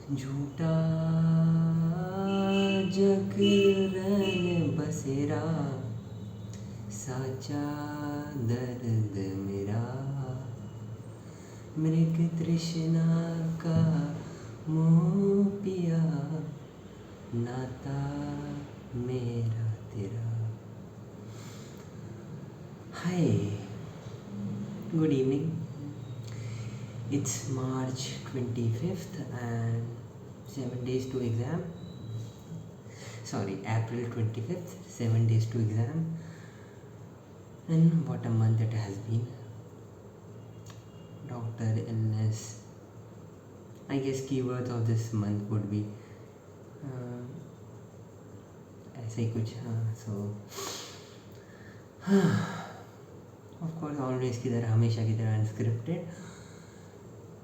झूठा जगरन बसेरा साचा दर्द मेरा मृग तृष्णा का मोह पिया नाता मेरा तेरा। Hi, good evening. It's March 25th and 7 days to exam. Sorry, April 25th, 7 days to exam. And what a month it has been. Doctor, illness. I guess keywords of this month would be ऐसे ही कुछ। हाँ, so of course always की तरह, हमेशा की तरह unscripted।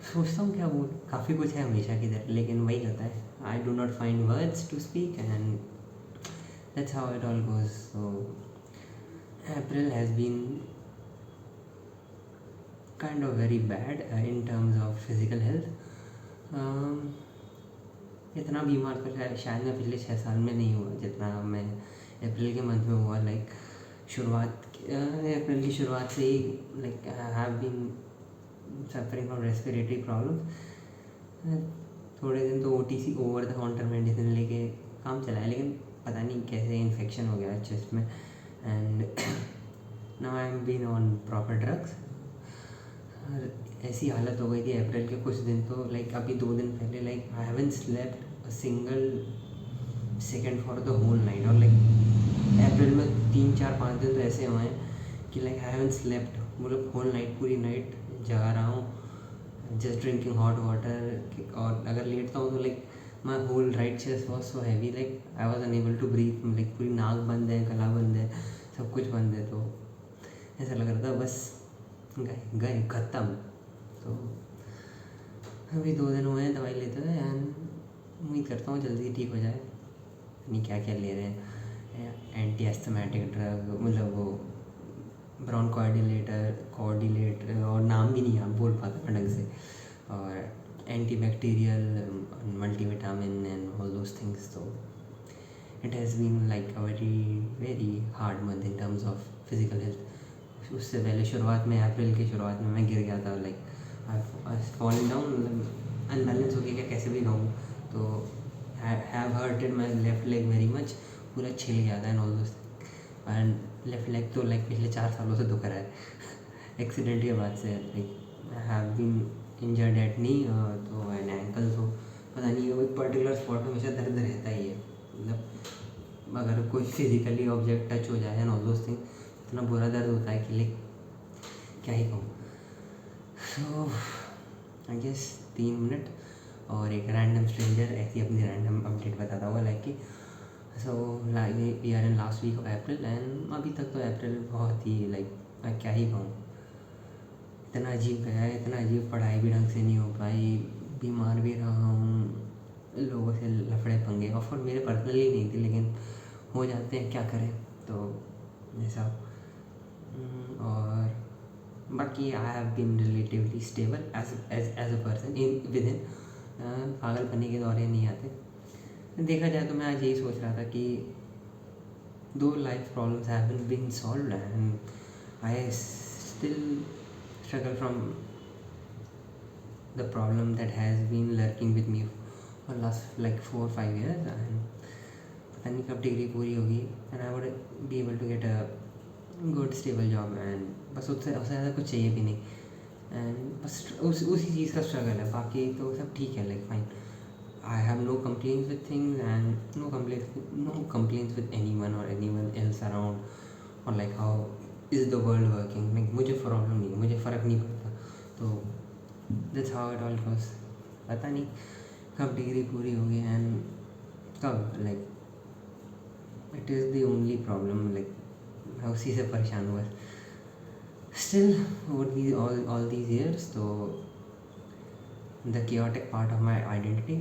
सोचता हूँ क्या बोल, काफ़ी कुछ है हमेशा की तरह, लेकिन वही होता है, I do not find words to speak and that's how it all goes. So April has been kind of very bad in terms of physical health. इतना बीमार तो शायद मैं पिछले 6 साल में नहीं हुआ जितना मैं अप्रैल के मंथ में हुआ। लाइक अप्रैल की शुरुआत से ही like I have been suffering from respiratory problem. थोड़े दिन तो OTC, over the counter medicine लेके काम चलाया, लेकिन पता नहीं कैसे इन्फेक्शन हो गया चेस्ट में and now I am been on proper drugs. ऐसी हालत हो गई थी अप्रैल के कुछ दिन तो, लाइक अभी 2 दिन पहले, like I haven't slept a single second for the whole night. और लाइक अप्रैल में 3, 4, 5 दिन तो ऐसे हुए हैं कि लाइक आई हैवंट स्लेप्ट, मतलब होल नाइट, पूरी नाइट जगा रहा हूँ, जस्ट ड्रिंकिंग हॉट वाटर। और अगर लेटता हूँ तो like my whole right chest was so heavy, like I was unable to breathe. Like पूरी नाक बंद है, गला बंद है, सब कुछ बंद है। तो ऐसा लग रहा था बस गए ख़त्म। तो अभी 2 दिन हुए हैं दवाई लेते हुए एंड उम्मीद करता हूँ जल्दी ठीक हो जाए। नहीं क्या क्या ले रहे हैं, एंटी एस्थमेटिक ड्रग, मतलब वो ब्रोंकोडाइलेटर और नाम भी नहीं आप बोल पाता मैं ढंग से, और anti bacterial, multivitamin and all those things. तो it has been like a very very hard month in terms of physical health. उससे पहले शुरुआत में, अप्रैल की शुरुआत में मैं गिर गया था, like I falling down, unbalance हो गया क्या कैसे भी कहूँ। तो have hurted my left leg very much, पूरा छिल गया था and all those. And left leg तो लाइक पिछले 4 सालों से दुख रहा है एक्सीडेंट के बाद से। Like I have been injured at knee toe and ankle. तो पता नहीं वो एक पर्टिकुलर स्पॉट में हमेशा दर्द रहता ही है। मतलब अगर कोई फिजिकली ऑब्जेक्ट टच हो जाए एंड ऑल दोज थिंग, इतना बुरा दर्द होता है कि लाइक क्या ही कहूँ। सो आई गेस 3 मिनट और एक रैंडम स्ट्रेंजर ऐसी अपनी रैंडम अपडेट बताता हुआ, लाइक कि so we are in last week of April and अभी तक तो अप्रैल बहुत ही लाइक मैं क्या ही कहूँ, इतना अजीब गया है, इतना अजीब। पढ़ाई भी ढंग से नहीं हो पाई, बीमार भी रहा हूँ, लोगों से लफड़े पंगे ऑफर मेरे पर्सनली नहीं थे, लेकिन हो जाते हैं, क्या करें। तो ऐसा। और बाकी I have been relatively stable as a person in with in. पागल बनने के दौरे नहीं आते। देखा जाए तो मैं आज यही सोच रहा था कि दो life problems have been solved and I still struggle from the problem that has been lurking with me for last like 4 or 5 years and पता नहीं कब डिग्री पूरी होगी and I would be able to get a good stable job and बस उससे ज़्यादा कुछ चाहिए भी नहीं and बस उसी चीज़ का स्ट्रगल है, बाकी तो सब ठीक है, like fine. I have no complaints with things and no complaints with anyone or anyone else around or like how is the world working. like मुझे प्रॉब्लम नहीं, मुझे फ़र्क नहीं पड़ता। तो that's how it all goes. पता नहीं कब डिग्री पूरी होगी एंड कब like it is the only problem, like मैं उसी से परेशान हुआ। Still over all these years, तो the chaotic part of my identity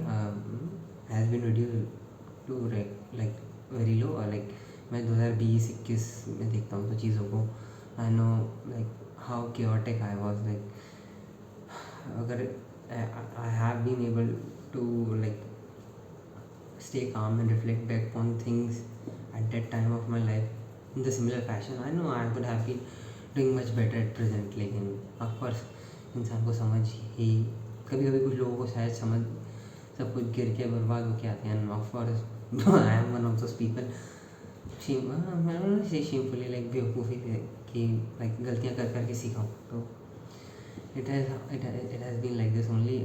has been reduced to like very low, or like मैं 2020-21 में देखता हूँ तो चीज़ों को, I know like how chaotic I was, like अगर I have been able to like stay calm and reflect back on things at that time of my life in the similar fashion. I know I would have been doing much better at present, लेकिन of course इंसान को समझ ही कभी कभी कुछ लोगों को शायद समझ सब कुछ गिर के बर्बाद होके आते हैं. Of course I am one of those people. मैं से शेमफुली लाइक बेवकूफ़ी कि लाइक गलतियाँ कर करके सीखा हूँ. तो it has been like this only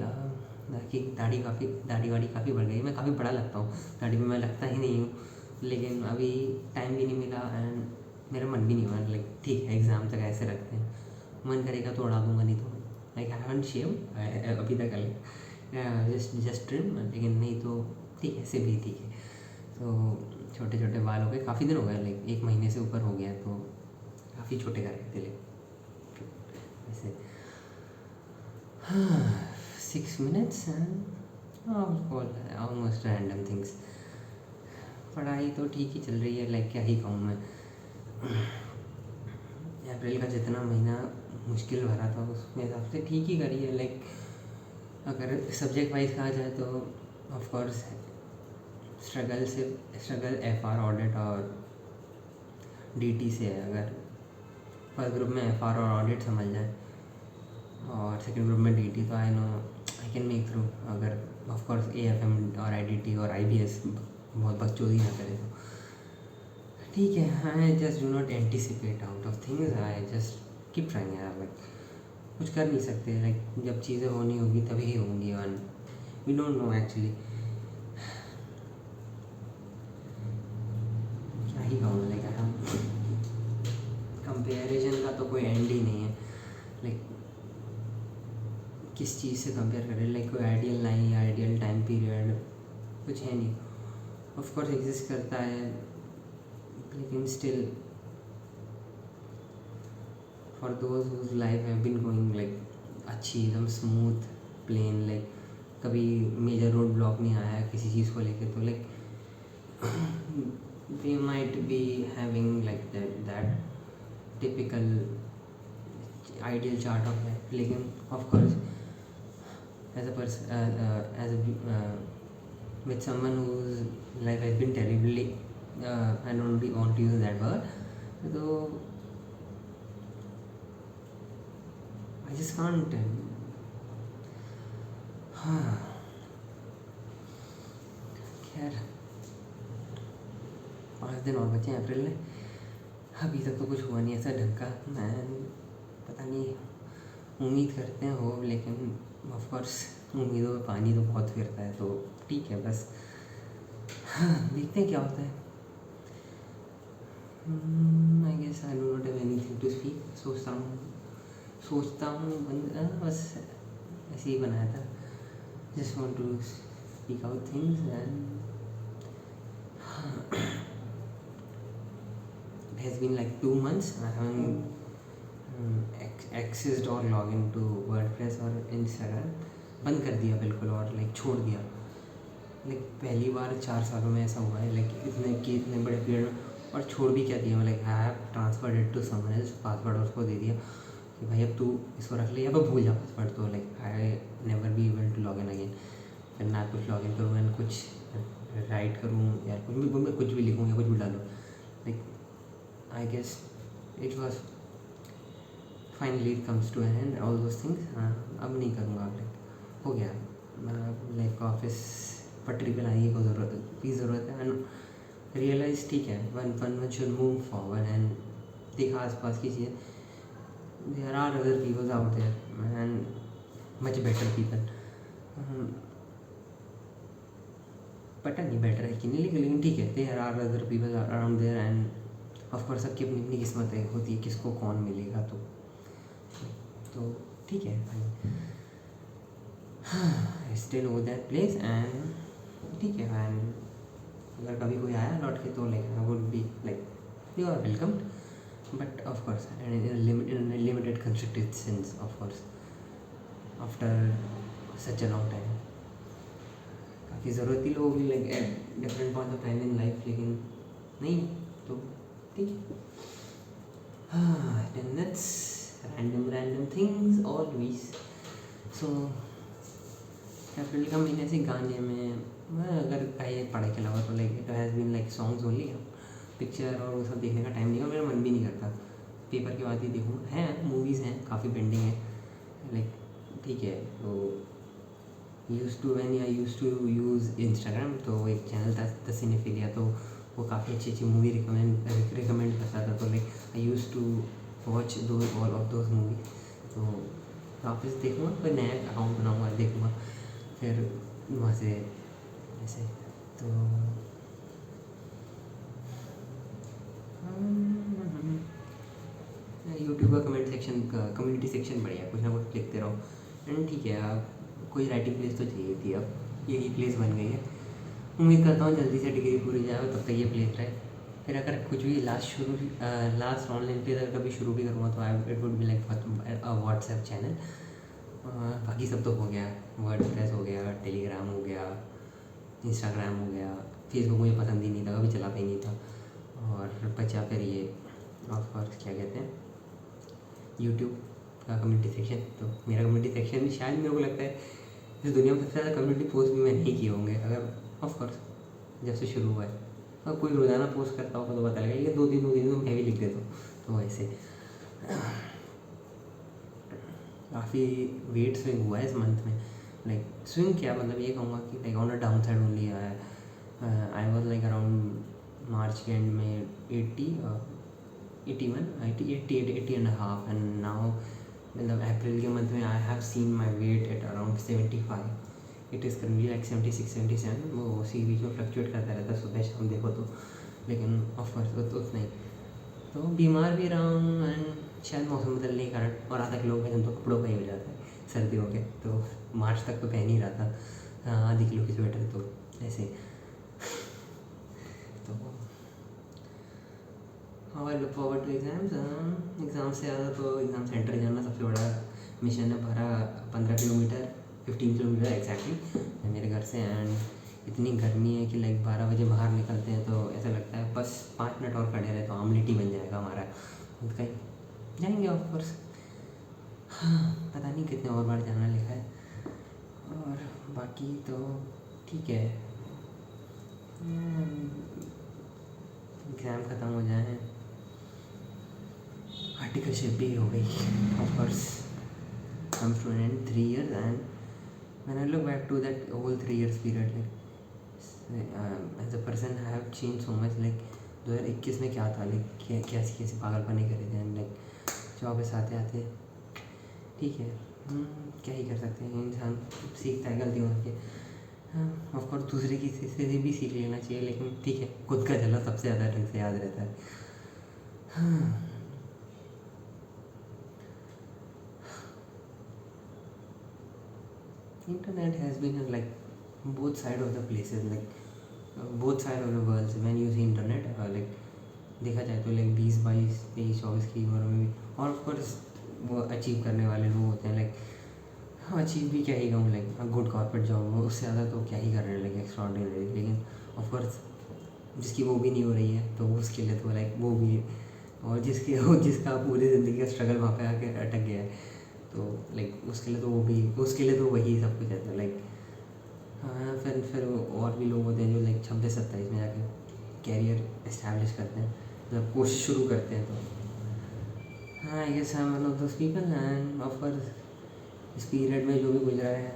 कि दाढ़ी वाड़ी काफ़ी बढ़ गई. मैं काफ़ी बड़ा लगता हूँ दाढ़ी में, मैं लगता ही नहीं हूँ, लेकिन अभी टाइम भी नहीं मिला एंड मेरा मन भी नहीं हुआ. लाइक ठीक है एग्ज़ाम तक ऐसे रखते हैं, मन करेगा तो उड़ा दूँगा, नहीं तो लाइक आई हैवंट शेव अभी तक जस्ट ट्रिम. लेकिन नहीं तो ठीक है, ऐसे भी ठीक है. तो छोटे छोटे बाल हो गए, काफ़ी दिन हो गए, लाइक 1 महीने से ऊपर हो गया, तो काफ़ी छोटे कर रहे थे ऐसे. 6 minutes and almost random things. पढ़ाई तो ठीक ही चल रही है, लाइक क्या ही कहूँ मैं. अप्रैल का जितना महीना मुश्किल भरा था उसमें हिसाब से ठीक ही करी है. लाइक अगर सब्जेक्ट वाइज कहा जाए तो of course struggle FR audit और DT से है. अगर फर्स्ट ग्रुप में FR और ऑडिट समझ जाए और सेकंड ग्रुप में DT, तो I know I can make through. अगर ऑफ कोर्स AFM और IDT और IBS बहुत बकचोदी ना करे तो ठीक है. I just do not anticipate out of things, I just keep trying यार. लाइक कुछ कर नहीं सकते, लाइक जब चीज़ें होनी होगी तभी ही होंगी. And we don't know actually क्या ही कहूँ. लाइक हम कंपेरिजन का तो कोई एंड ही नहीं है. लाइक किस चीज़ से कंपेयर करें, लाइक कोई आइडियल नहीं, आइडियल टाइम पीरियड कुछ है नहीं. ऑफ कोर्स एग्जिस्ट करता है, लेकिन still for those whose life have been going like अच्छी एकदम स्मूथ प्लेन, लाइक कभी मेजर रोड ब्लॉक नहीं आया किसी चीज़ को लेके, तो like they might be having like that typical ideal chart of life. लेकिन of course as a person with someone whose life has been terribly I don't want to use that word, so I just can't खैर 5 दिन और बचे हैं अप्रैल में. अभी तक तो कुछ हुआ नहीं ऐसा ढंग का. मैं पता नहीं, उम्मीद करते हैं हो, लेकिन ऑफ कोर्स उम्मीदों में पानी तो बहुत फिरता है, तो ठीक है बस देखते हैं क्या होता है. I guess I do not have anything to speak. सोचता हूँ बस ऐसे ही बनाया था. Just want to speak out things and it has been like 2 months. I haven't accessed or log into WordPress और Instagram. बंद कर दिया बिल्कुल, और लाइक छोड़ दिया. लाइक पहली बार 4 सालों में ऐसा हुआ है, लाइक इतने बड़े पीरियड में. और छोड़ भी क्या दिया, like I have transferred it to someone else. Password उसको दे दिया कि भाई अब तू इसको रख ले, या फिर भूल जा पासवर्ड. तो like I never be able to log in again. फिर मैं कुछ लॉग इन करूँ एंड कुछ राइट करूँ या कुछ भी लिखूँ या कुछ भी डालूँ. Like I guess it was finally it comes to an end all those things. अब नहीं करूँगा. लाइक हो गया. लाइक ऑफिस पटरी पे लाने की ज़रूरत है. एंड रियलाइज ठीक है, one should move forward and देखा आसपास की चीज़ें. There are other peoples out there and much better people. पता नहीं बेटर है कि नहीं, लेकिन ठीक है, there are other people around there. And of course सबकी अपनी अपनी किस्मत है, होती है किसको कौन मिलेगा. तो ठीक है, I still know that place and ठीक है. एंड अगर कभी कोई आया लौट के तो like I would be like you are welcome, but of course in limited constricted sense. Of course after such a long time काफ़ी ज़रूरत थी लोगों की, like at different point of time in life. लेकिन नहीं, तो ठीक है. And that's random things always. So अप्रैल का महीने से गाने में मैं अगर कहीं पढ़ाई के अलावा तो like it has been like songs only. Picture और वो सब देखने का टाइम नहीं है, मेरा मन भी नहीं करता। पेपर के बाद ही देखूँ, हैं मूवीज़ हैं काफ़ी पेंडिंग है लाइक, ठीक है। तो आई यूज़ टू यूज़ इंस्टाग्राम, तो एक चैनल था द सिनेफिलिया, तो वो काफ़ी अच्छी अच्छी मूवी रिकमेंड करता था। तो like I use to watch those all of those movie. तो वापस देखूँगा, कोई नया अकाउंट बनाऊँगा, देखूँगा फिर वहाँ से ऐसे। तो यूट्यूब का कम्युनिटी सेक्शन बढ़िया, कुछ ना कुछ लिखते रहो। एंड ठीक है, अब कोई राइटिंग प्लेस तो चाहिए थी, अब यही प्लेस बन गई है। उम्मीद करता हूँ जल्दी से डिग्री पूरी जाए, तब तक ये प्लेस रहे। फिर अगर कुछ भी लास्ट ऑनलाइन प्लेस अगर कभी शुरू भी करूँगा तो it would be like WhatsApp channel. बाकी सब तो हो गया, वर्डप्रेस हो गया, टेलीग्राम हो गया, इंस्टाग्राम हो गया, फेसबुक मुझे पसंद ही नहीं था, कभी चलाता ही नहीं था। और बचा फिर ये ऑफकोर्स क्या कहते हैं, यूट्यूब का कम्युनिटी सेक्शन। तो मेरा कम्युनिटी सेक्शन भी शायद मेरे को लगता है इस दुनिया में सबसे ज़्यादा कम्युनिटी पोस्ट भी मैंने ही किए होंगे, अगर ऑफकोर्स जब से शुरू हुआ है। और कोई रोज़ाना पोस्ट करता होगा तो पता लगेगा, लेकिन 2-3 तो मैं भी लिख देता हूँ। तो ऐसे काफ़ी वेट स्विंग हुआ है इस मंथ में। लाइक स्विंग क्या, मतलब ये कहूँगा कि like on a down side only आया है। I was like around March के एंड में 80 एंड नाउ मतलब अप्रैल के मंथ में I have seen my weight at around 75। It is currently like 76-77। वो उसी बीच में फ्लक्चुएट करता रहता है, सुबह शाम देखो तो। लेकिन ऑफकोर्स उतना ही, तो बीमार भी रहा हूँ एंड शायद मौसम बदलने के कारण। और आधा किलो वजन तो कपड़ों का ही हो जाता है सर्दियों के, तो मार्च तक तो पहन ही रहा था आधी किलो की स्वेटर, तो ऐसे। तो I look forward to exam से ज़्यादा तो एग्ज़ाम सेंटर जाना सबसे बड़ा मिशन है। 15 किलोमीटर 15 किलोमीटर एग्जैक्टली मेरे घर से। एंड इतनी गर्मी है कि लाइक 12 बजे बाहर निकलते हैं तो ऐसा लगता है बस 5 मिनट और खड़े रहे तो आमलेट ही बन जाएगा हमारा। खुद का ही जाएंगे ऑफकोर्स, हाँ पता नहीं कितने और बार जाना लिखा है। और बाकी तो ठीक है, एग्ज़ाम ख़त्म हो जाए, आर्टिकलशिप भी हो गई of course, comes to an end 3 years. And when I look back to that whole 3 years period, like as a person I have changed so much. like 2021 में क्या था, लाइक कैसे पागलपने करे थे, लाइक वापस आते आते ठीक है, क्या ही कर सकते हैं, इंसान सीखता है गलतियों से। ऑफकोर्स दूसरे की से भी सीख लेना चाहिए, लेकिन ठीक है, खुद का चला सबसे ज़्यादा ढंग से याद रहता है। Internet has been like both side of the places, like both side of the world when you see internet, like देखा जाए तो लाइक 20, 22, 23, 24 की उम्र में भी। और ऑफकोर्स वो अचीव करने वाले लोग होते हैं, लाइक हाँ अचीव भी क्या ही कहूँ, लाइक गुड कॉर्पोरेट जॉब हो, उससे ज़्यादा तो क्या ही कर रहे हैं लाइक एक्स्ट्राऑर्डिनरी। लेकिन ऑफकोर्स जिसकी वो भी नहीं हो रही है तो उसके लिए तो लाइक वो भी, और जिसका पूरी ज़िंदगी का स्ट्रगल वहाँ पे आके अटक गया है, तो लाइक उसके लिए तो वो भी, उसके लिए तो वही सब कुछ है। लाइक हाँ फिर और भी लोग होते हैं जो लाइक 26-27 में जाके कैरियर इस्टेब्लिश करते हैं, मतलब कोशिश शुरू करते हैं। तो हाँ I guess I am one of those people. And of course इस पीरियड में जो भी गुजरा है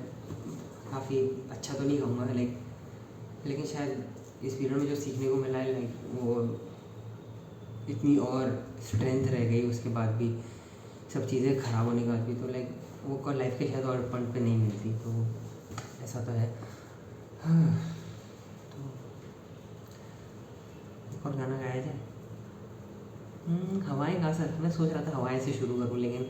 काफ़ी अच्छा तो नहीं कहूँगा लाइक, लेकिन शायद इस पीरियड में जो सीखने को मिला है लाइक वो इतनी और स्ट्रेंथ रह गई उसके बाद भी, सब चीज़ें ख़राब होने के बाद भी, तो लाइक वो लाइफ के शायद और पॉइंट पे नहीं मिलती, तो ऐसा तो है। हाँ तो और गाना गाया जाए, हवाएं गा सकते। मैं सोच रहा था हवाएं से शुरू करूँ, लेकिन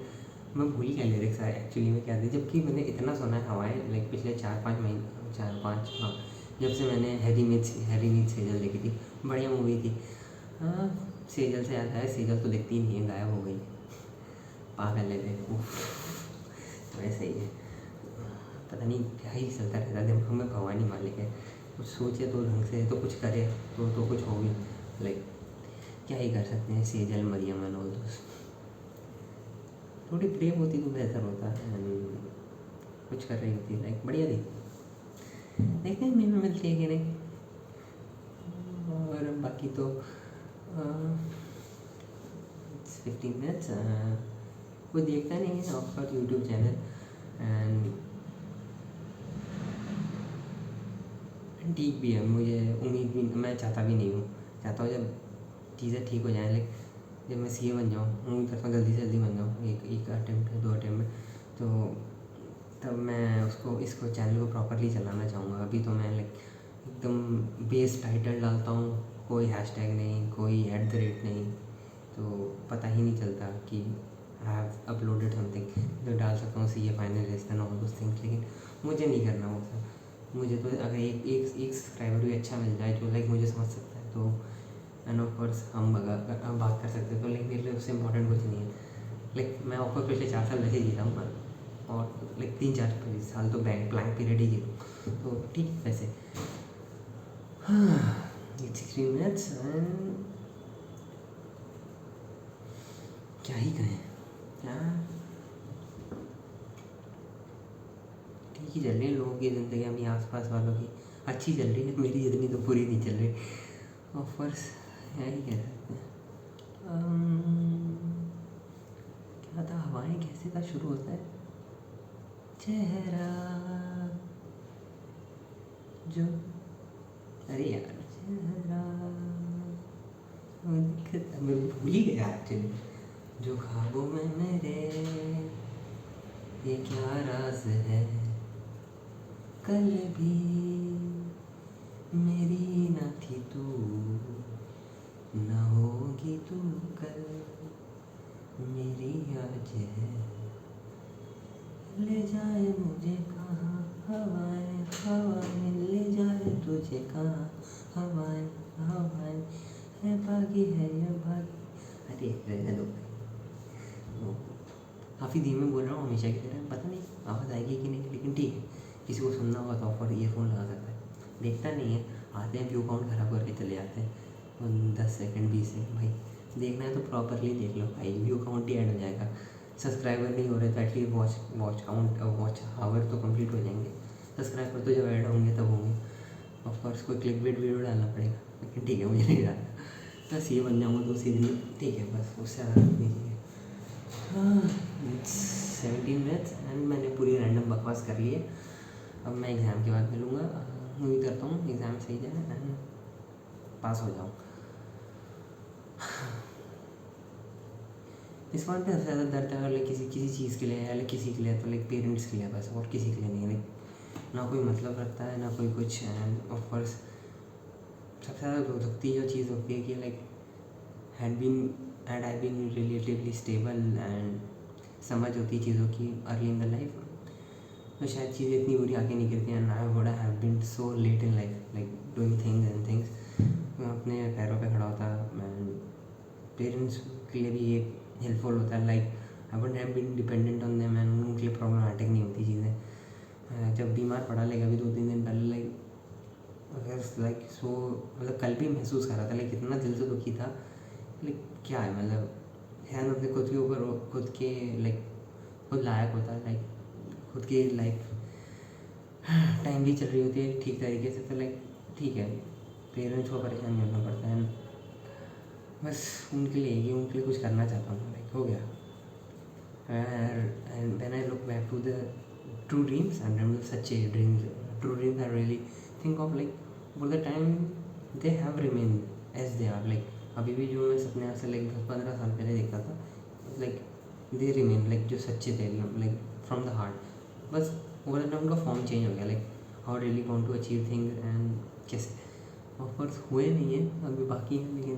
मैं भूल गया लिरिक्स एक्चुअली में क्या थी, जबकि मैंने इतना सुना है हवाएं लाइक पिछले 4-5 महीने, 4-5 हाँ, जब से मैंने हैरी मीट सेजल देखी थी, बढ़िया मूवी थी। हाँ सेजल से याद आया, सेजल तो दिखती ही नहीं है, गायब हो गई, पागल है तो ऐसा ही है, पता नहीं क्या ही चलता रहता है दिमाग में, भगवान ही मालिक है। कुछ सोचे तो ढंग से, तो कुछ करे तो कुछ हो भी, लाइक क्या ही कर सकते हैं। सेजल, मरियम एंड ऑल दोस्त, थोड़ी ब्रेव होती तो बेहतर होता, एंड कुछ कर रही होती लाइक बढ़िया थी। देखते हैं में मिलती है कि नहीं। और बाकी तो 15 मिनट्स कोई देखता नहीं है ऑफकोर्स यूट्यूब चैनल। एंड ठीक भी है, मुझे उम्मीद भी, मैं चाहता भी नहीं हूँ, चाहता हूँ जब चीज़ें ठीक हो जाएँ, लाइक जब मैं सीए बन जाऊँ, उम्मीद करता हूँ जल्दी से जल्दी बन जाऊँ, एक अटेम्प्ट 2 अटेम्प्ट में, तो तब मैं इसको चैनल को प्रॉपरली चलाना चाहूँगा। अभी तो मैं लाइक एकदम बेस टाइटल डालता हूँ, कोई हैशटैग नहीं, कोई @ नहीं, तो पता ही नहीं चलता कि आई हैव अपलोडेड समथिंग। तो डाल सकता हूँ CA finalist and all those things, लेकिन मुझे नहीं करना वो सब। मुझे तो अगर एक सब्सक्राइबर भी अच्छा मिल जाए जो लाइक मुझे समझ सकता है, तो एंड ऑफ कोर्स हम बात कर सकते हैं, तो लाइक मेरे लिए उससे इम्पोर्टेंट कुछ नहीं है। लाइक मैं ऑफर पिछले 4 साल वैसे ही जीता हूँ, और लाइक 3-4 साल तो ब्लैंक पीरियड ही जीता, तो ठीक है वैसे। हाँ, 16 मिनट्स एंड क्या ही कहें, क्या ठीक ही चल रही है लोगों की ज़िंदगी, अपनी आसपास वालों की अच्छी चल रही है, मेरी इतनी तो पूरी नहीं चल रही। ऑफर्स क्या ही कह सकते हैं। क्या था, हवाएं कैसे था शुरू होता है, चेहरा जो, अरे यार चेहरा मैं भूल ही गया एक्चुअली। जो ख्वाबों में मेरे ये क्या राज है, कल भी मेरी न थी तू, न होगी तू कल मेरी आज है। ले जाए मुझे कहाँ हवाएं हवाएं, ले जाए तुझे कहाँ हवाएं हवाएं, है भागी है या भागी। अरे रहने दो, काफ़ी धीमे बोल रहा हूँ हमेशा की तरह, पता नहीं आवाज़ आएगी कि नहीं, लेकिन ठीक है, किसी को सुनना होगा तो ऑफर ईयरफोन लगा सकता है। देखता नहीं है, आते हैं व्यू काउंट ख़राब करके चले जाते हैं 10 सेकंड 20 सेकंड। भाई देखना है तो प्रॉपरली देख लो भाई, व्यू काउंट ही ऐड हो जाएगा। सब्सक्राइबर नहीं हो रहे तो एटलीस्ट वॉच आवर तो कंप्लीट हो जाएंगे। सब्सक्राइबर तो जब ऐड होंगे तब होंगे। ऑफकोर्स कोई क्लिकबेट वीडियो डालना पड़ेगा, लेकिन ठीक है मुझे नहीं डालना। बस ये बन जाऊँगा तो उसी दिन ठीक है, बस उससे ज़्यादा नहीं चाहिए। हाँ, 17 मिनट्स एंड मैंने पूरी रैंडम बकवास कर ली है। अब मैं एग्ज़ाम के बाद मिलूँगा, उम्मीद करता हूँ एग्ज़ाम सही जाए एंड पास हो जाऊँ। इस बात पे सबसे ज़्यादा दर्द है लाइक किसी चीज़ के लिए या लाइक किसी के लिए, तो लाइक पेरेंट्स के लिए बस, और किसी के लिए नहीं। लाइक ना कोई मतलब रखता है ना कोई कुछ। एंड ऑफ कोर्स सबसे ज़्यादा दुखती जो चीज़ होती है कि like had I been relatively stable and समझ होती चीज़ों की अर्ली इन द लाइफ, तो शायद चीज़ें इतनी बुरी आके नहीं गिरती। And I would have been so late in life, like doing things. मैं अपने पैरों पे खड़ा होता, एंड पेरेंट्स के लिए भी ये हेल्पफुल होता है। Like I would have been dependent on them and उनके लिए प्रॉब्लमेटिक नहीं होती चीज़ें। जब बीमार पड़ा लाइक अभी 2-3 दिन पहले, लाइक सो मतलब कल भी महसूस कर रहा था, लाइक इतना दिल से दुखी था। लाइक क्या है, मतलब ध्यान अपने खुद के ऊपर, खुद के लाइक खुद लायक होता है, लाइक खुद की लाइफ टाइम भी चल रही होती है ठीक तरीके से, तो लाइक ठीक है, पेरेंट्स को परेशान नहीं होना पड़ता है। बस उनके लिए कि उनके लिए कुछ करना चाहता हूँ, लाइक हो गया। And when I look back to the true dreams and remember such a dreams, true dreams I really think of like for the time they have remained as they are, like अभी भी जो मैं सपने आज से like 10-15 साल पहले देखता था, लाइक दे रिमेन, लाइक जो सच्चे थे, लाइक फ्रॉम द हार्ट। बस ओवर द टाइम उनका फॉर्म चेंज हो गया, like how really want to achieve things and कैसे। ऑफर्स हुए नहीं है, अभी बाकी है, लेकिन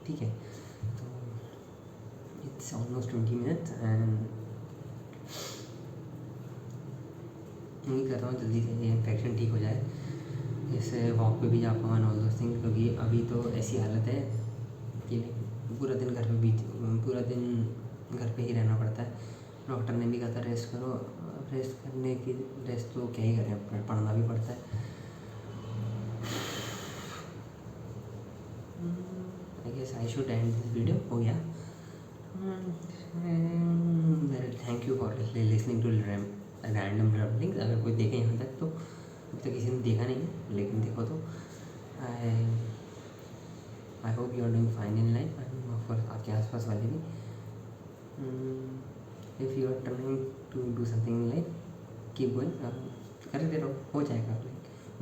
ठीक है। तो इट्स ऑलमोस्ट 20 मिनट्स एंड उम्मीद करता हूँ जल्दी से ये इन्फेक्शन ठीक हो जाए, जैसे वॉक पे भी जा पाऊँ ऑल दोस थिंग्स। क्योंकि अभी तो ऐसी हालत है कि पूरा दिन घर पे ही रहना पड़ता है। डॉक्टर ने भी कहा था रेस्ट करो, रेस्ट तो क्या ही करें, पढ़ना भी पड़ता है। I guess I should end this video, हो गया। Thank you for listening to random ramblings. अगर कोई देखे यहाँ तक तो अभी तक किसी ने आपने देखा नहीं है लेकिन देखो तो I hope you are doing fine in life and of course आपके आसपास वाले भी. If you are trying to do something in life keep going, करते रहो, हो जाएगा.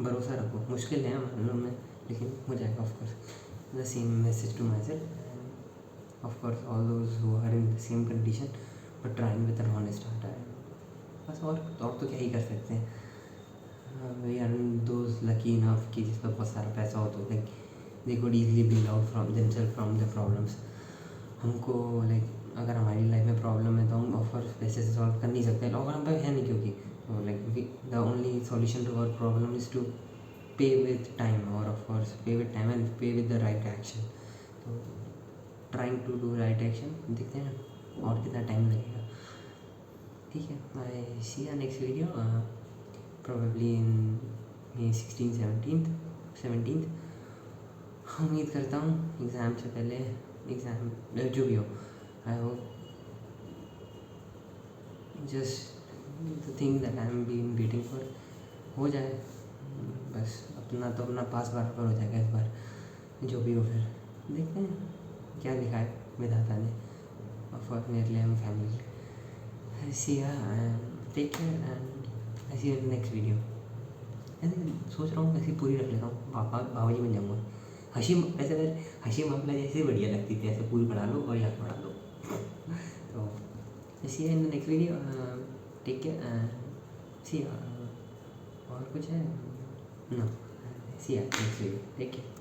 भरोसा रखो, मुश्किल है मालूम में लेकिन हो जाएगा. Of course the same message to myself, of course all those who are in the same condition but trying with an honest heart. बस और तो क्या ही कर सकते हैं. We are those lucky enough कि जिस पर बहुत सारा पैसा हो तो like they could easily bill out from themselves from the problems. हमको लाइक अगर हमारी लाइफ में प्रॉब्लम है तो हम ऑफकोर्स पैसे से सॉल्व कर नहीं सकते और हम पे है नहीं, क्योंकि like the only solution to our problem is to pay with time और of course pay with time and pay with the right action. तो trying to do right action, देखते हैं और कितना टाइम लगेगा. ठीक है, I see you next video probably in May 16, 17. उम्मीद करता हूँ एग्ज़ाम से पहले, एग्ज़ाम जो भी हो, I hope just the thing that I am been waiting for हो जाए. बस अपना पास बराबर हो जाएगा इस बार, जो भी हो. फिर देखते हैं क्या लिखा है विधाता ने ऑफकोर्स मेरे लिए, हम family. See take care and I see you next video. ऐसे सोच रहा हूँ ऐसी पूरी रख लेता हूँ, बाबा जी बन जाऊँगा. हंसी मामला जैसे बढ़िया लगती थी, ऐसे पूरी पढ़ा लो और याद पढ़ा दो. तो see in the next video, take care. See और कुछ है ना? See next video, take care.